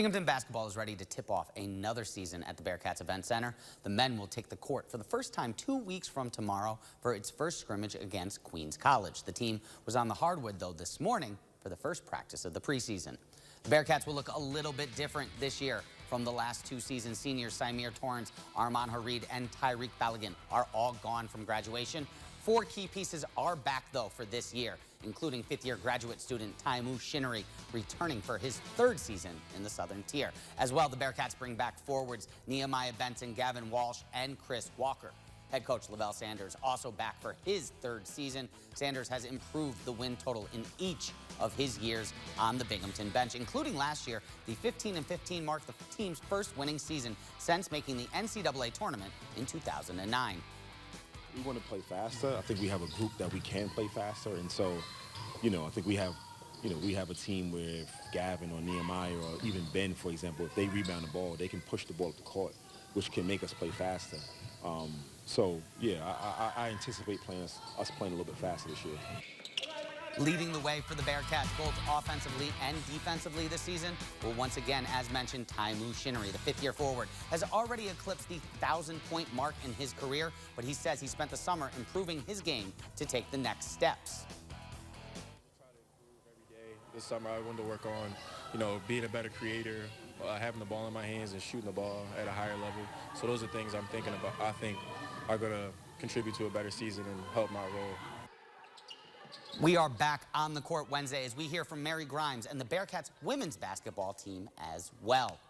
Binghamton basketball is ready to tip off another season at the Bearcats Event Center. The men will take the court for the first time 2 weeks from tomorrow for its first scrimmage against Queens College. The team was on the hardwood, though, this morning for the first practice of the preseason. The Bearcats will look a little bit different this year from the last 2 seasons. Seniors Symir Torrance, Arman Harid, and Tyreek Balogun are all gone from graduation. 4 key pieces are back, though, for this year, including 5th-year graduate student Taimu Shinnery, returning for his 3rd season in the Southern Tier. As well, the Bearcats bring back forwards Nehemiah Benson, Gavin Walsh, and Chris Walker. Head coach Lavelle Sanders also back for his 3rd season. Sanders has improved the win total in each of his years on the Binghamton bench, including last year. The 15-15 marked the team's first winning season since making the NCAA tournament in 2009. We want to play faster. I think we have a group that we can play faster, and so, I think we have a team where if Gavin or Nehemiah or even Ben, for example, if they rebound the ball, they can push the ball up the court, which can make us play faster. I anticipate us playing a little bit faster this year. Leading the way for the Bearcats, both offensively and defensively this season, will once again, as mentioned, Taimu Shinnery, the 5th-year forward, has already eclipsed the 1,000-point mark in his career, but he says he spent the summer improving his game to take the next steps. I try to improve every day. This summer I wanted to work on, being a better creator, having the ball in my hands and shooting the ball at a higher level. So those are things I'm thinking about, I think are going to contribute to a better season and help my role. We are back on the court Wednesday as we hear from Mary Grimes and the Bearcats women's basketball team as well.